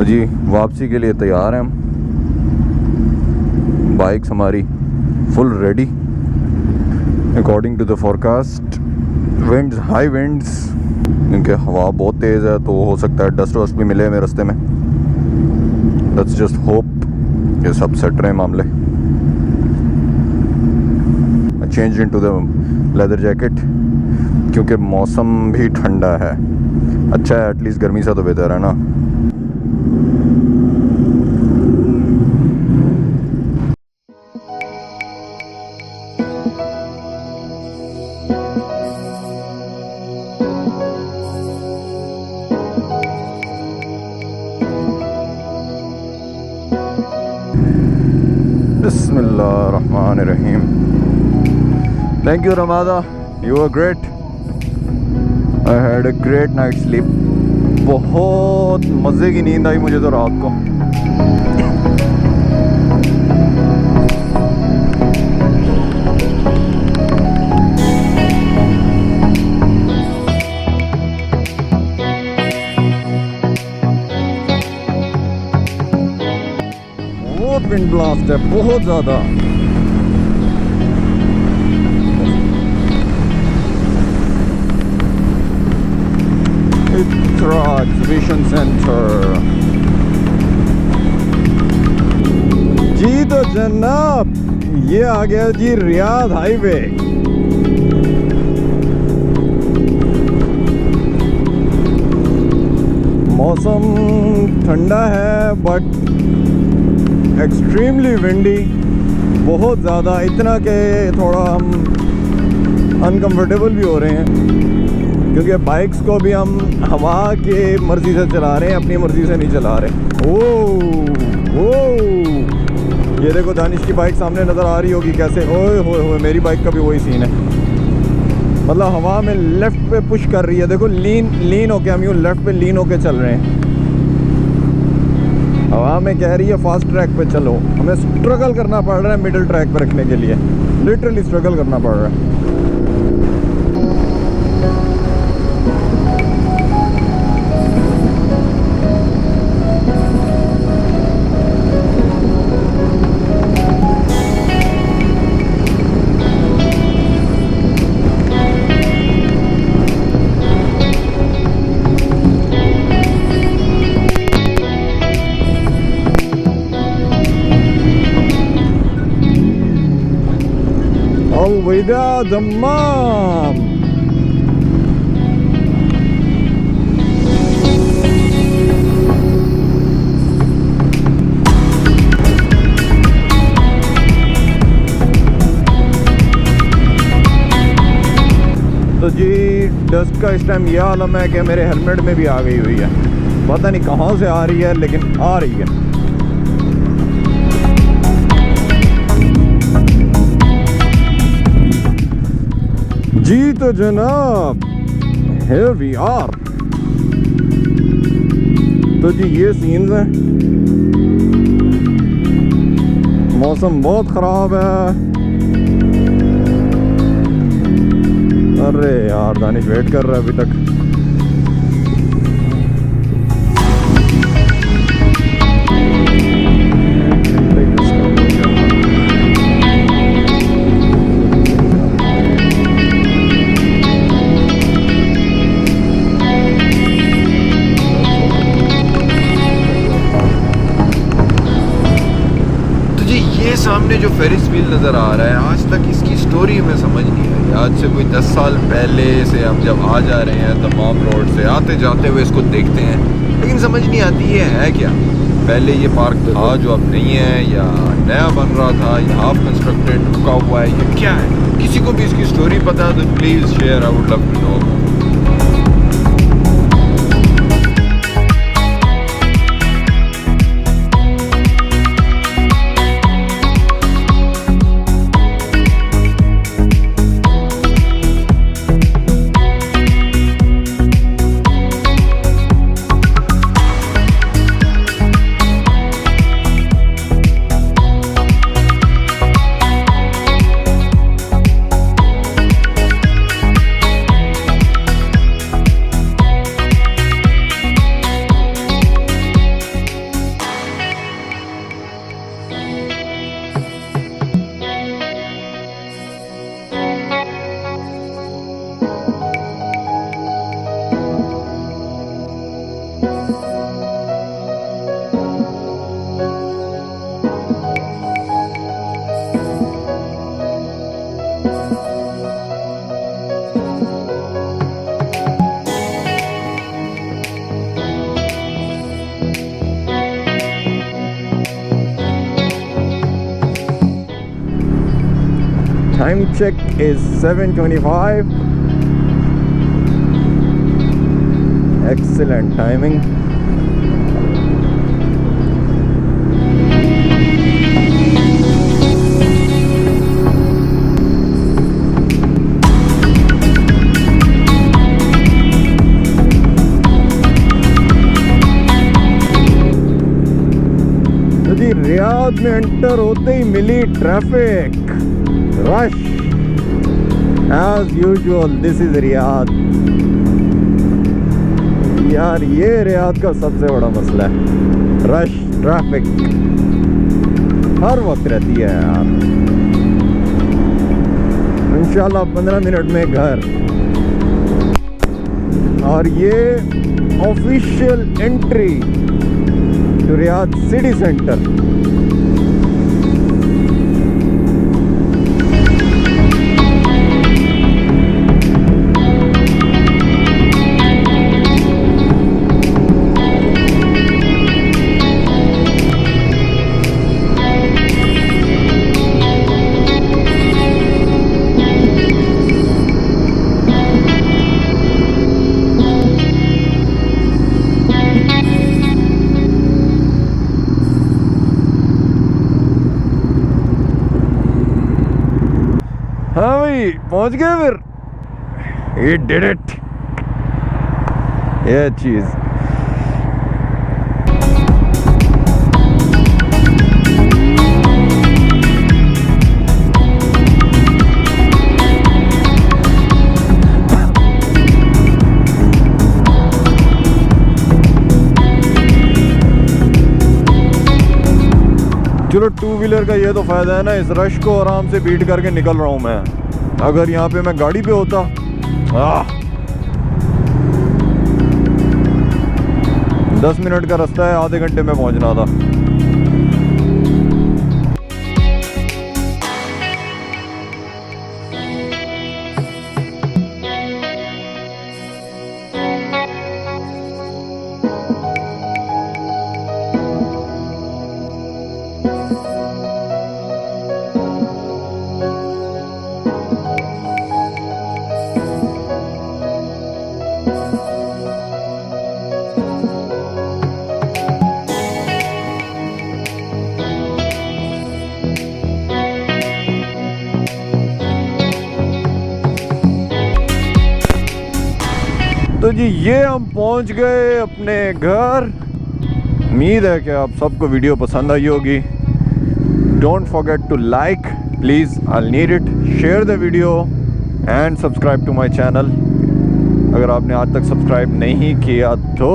तो जी वापसी के लिए तैयार हैं हम। बाइक्स हमारी full ready according to the forecast. Winds high winds, क्योंकि हवा बहुत तेज़ है तो हो सकता है डस्ट वस्ट भी मिले हमें रास्ते में। लेट्स जस्ट होप ये सब सेट रहे मामले। Change into the leather jacket क्योंकि मौसम भी ठंडा है। अच्छा है, एटलीस्ट गर्मी सा तो बेहतर है ना। बिस्मिल्लाहिर्रहमानिर्रहीम। Thank you Ramada, you are great. I had a great night sleep. बहुत मज़े की नींद आई मुझे तो रात को। बहुत विंड ब्लास्ट है, बहुत ज़्यादा। एग्जीबिशन सेंटर जी। तो जनाब ये आ गया जी रियाद हाईवे। मौसम ठंडा है बट एक्सट्रीमली विंडी, बहुत ज़्यादा, इतना कि थोड़ा हम अनकंफर्टेबल भी हो रहे हैं क्योंकि बाइक्स को भी हम हवा के मर्ज़ी से चला रहे हैं, अपनी मर्ज़ी से नहीं चला रहे। ओह ये देखो दानिश की बाइक सामने नज़र आ रही होगी कैसे। ओए होए, मेरी बाइक का भी वही सीन है। मतलब हवा में लेफ़्ट पे पुश कर रही है। देखो लीन होके हम यूँ लेफ़्ट पे लीन होके चल रहे हैं। हवा में कह रही है फास्ट ट्रैक पे चलो। हमें स्ट्रगल करना पड़ रहा है मिडिल ट्रैक पर रखने के लिए, लिटरली स्ट्रगल करना पड़ रहा है। अलविदा दम्माम। तो जी डस्ट का इस टाइम यह आलम है कि मेरे हेलमेट में भी आ गई हुई है। पता नहीं कहाँ से आ रही है लेकिन आ रही है। जी तो जनाब here we are। तो जी ये सीन्स हैं। मौसम बहुत ख़राब है। अरे यार दानिश वेट कर रहा है अभी तक। सामने जो फेरिस व्हील नज़र आ रहा है, आज तक इसकी स्टोरी हमें समझ नहीं आई। आज से कोई 10 साल पहले से हम जब आ जा रहे हैं दम्माम रोड से, आते जाते हुए इसको देखते हैं, लेकिन समझ नहीं आती ये है क्या। पहले ये पार्क था जो अब नहीं है, या नया बन रहा था, या हाफ कंस्ट्रक्टेड रुका हुआ है, ये क्या है। किसी को भी इसकी स्टोरी पता है तो please share, I would love to know. Time check is 7:25. Excellent timing. तो जी रियाद में एंटर होते ही मिली traffic rush as usual. This is Riyadh. यार ये रियाद का सबसे बड़ा मसला है, रश ट्रैफिक हर वक्त रहती है यार. इंशाल्लाह 15 मिनट में घर. और ये official entry to Riyadh city centre. हाँ भाई पहुंच गए फिर. He did it. ये चीज चलो टू व्हीलर का ये तो फ़ायदा है ना, इस रश को आराम से बीट करके निकल रहा हूँ मैं. अगर यहाँ पे मैं गाड़ी पे होता 10 मिनट का रास्ता है, आधे घंटे में पहुँचना था. तो जी ये हम पहुंच गए अपने घर. उम्मीद है कि आप सबको वीडियो पसंद आई होगी. Don't forget to like please, I need it. Share the video and subscribe to my channel अगर आपने आज तक सब्सक्राइब नहीं किया तो.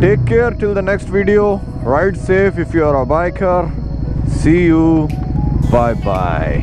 Take care till the next video. Ride safe if you are a biker. See you. Bye bye.